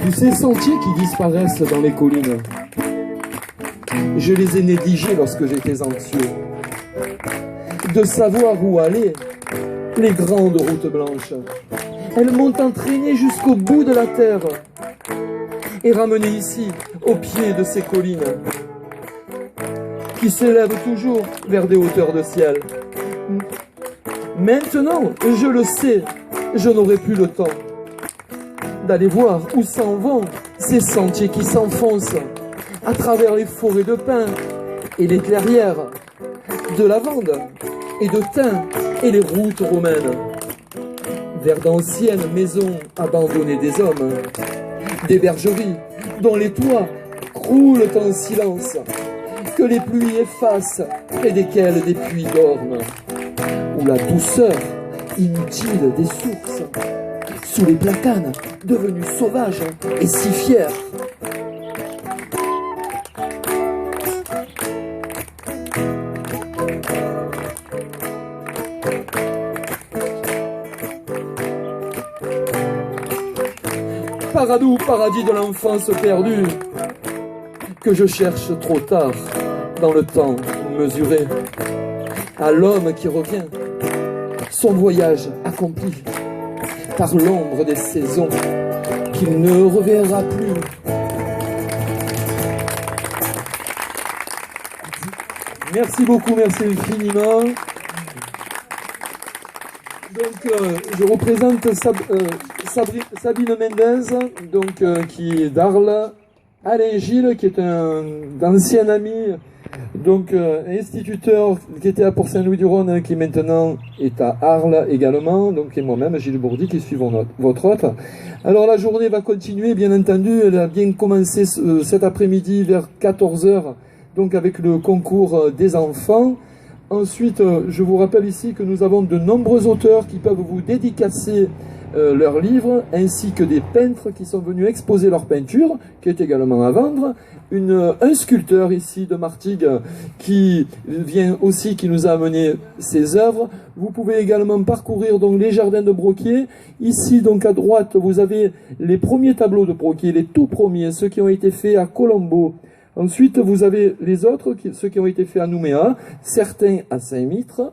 Tous ces sentiers qui disparaissent dans les collines, je les ai négligés lorsque j'étais anxieux. De savoir où aller, les grandes routes blanches, elles m'ont entraîné jusqu'au bout de la terre et ramené ici, au pied de ces collines, qui s'élèvent toujours vers des hauteurs de ciel. Maintenant, je le sais, je n'aurai plus le temps d'aller voir où s'en vont ces sentiers qui s'enfoncent à travers les forêts de pins et les clairières de lavande et de thym et les routes romaines, vers d'anciennes maisons abandonnées des hommes, des bergeries dont les toits croulent en silence, que les pluies effacent et desquelles des puits dorment, où la douceur inutile des sources, sous les placanes, devenus sauvages et si fiers. Paradou, paradis de l'enfance perdue, que je cherche trop tard dans le temps mesuré, à l'homme qui revient, son voyage accompli, par l'ombre des saisons qu'il ne reverra plus. Merci beaucoup, merci infiniment. Donc, je représente Sabine Mendez, donc, qui est d'Arles, Alain Gilles, qui est un ancien ami, donc instituteur qui était à Port-Saint-Louis-du-Rhône, qui maintenant est à Arles également, donc et moi-même, Gilles Bourdi, qui suis votre hôte. Alors la journée va continuer, bien entendu, elle a bien commencé cet après-midi vers 14 h, donc avec le concours des enfants. Ensuite, je vous rappelle ici que nous avons de nombreux auteurs qui peuvent vous dédicacer leurs livres, ainsi que des peintres qui sont venus exposer leurs peintures, qui est également à vendre. Un sculpteur ici de Martigues qui vient aussi, qui nous a amené ses œuvres. Vous pouvez également parcourir donc les jardins de Broquier. Ici, donc à droite, vous avez les premiers tableaux de Broquier, les tout premiers, ceux qui ont été faits à Colombo. Ensuite, vous avez les autres, ceux qui ont été faits à Nouméa, certains à Saint-Mitre.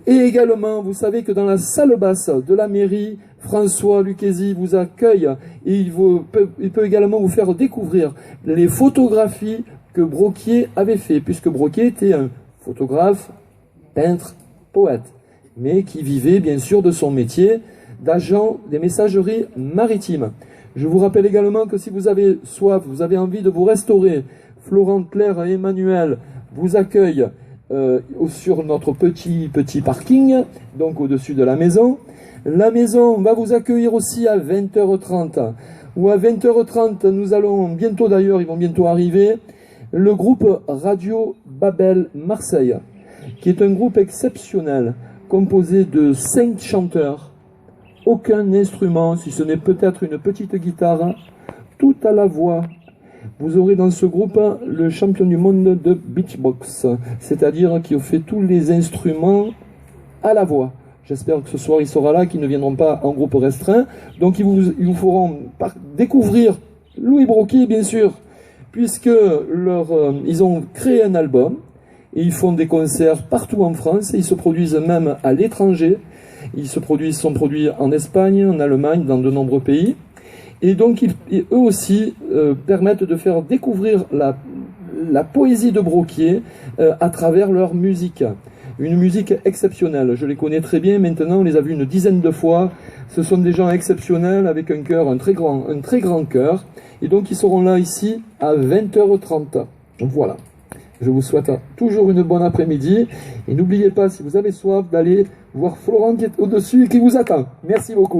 Et également, vous savez que dans la salle basse de la mairie, François Lucchesi vous accueille et il peut également vous faire découvrir les photographies que Broquier avait fait, puisque Broquier était un photographe, peintre, poète, mais qui vivait bien sûr de son métier d'agent des messageries maritimes. Je vous rappelle également que si vous avez soif, vous avez envie de vous restaurer, Florent, Claire et Emmanuel vous accueillent sur notre petit parking, donc au-dessus de la maison. La maison va vous accueillir aussi à 20 h 30. Ou à 20 h 30, nous allons bientôt d'ailleurs, ils vont bientôt arriver, le groupe Radio Babel Marseille, qui est un groupe exceptionnel, composé de 5 chanteurs, aucun instrument, si ce n'est peut-être une petite guitare, tout à la voix. Vous aurez dans ce groupe le champion du monde de beatbox, c'est-à-dire qui fait tous les instruments à la voix. J'espère que ce soir il sera là, qu'ils ne viendront pas en groupe restreint. Donc ils vous feront découvrir Louis Broquier, bien sûr, puisque ils ont créé un album et ils font des concerts partout en France et ils se produisent même à l'étranger. Ils sont produits en Espagne, en Allemagne, dans de nombreux pays. Et donc, eux aussi permettent de faire découvrir la poésie de Broquier à travers leur musique. Une musique exceptionnelle. Je les connais très bien maintenant, on les a vus une dizaine de fois. Ce sont des gens exceptionnels avec un cœur, un très grand cœur. Et donc, ils seront là ici à 20 h 30. Donc voilà. Je vous souhaite toujours une bonne après-midi. Et n'oubliez pas, si vous avez soif, d'aller voir Florent qui est au-dessus et qui vous attend. Merci beaucoup.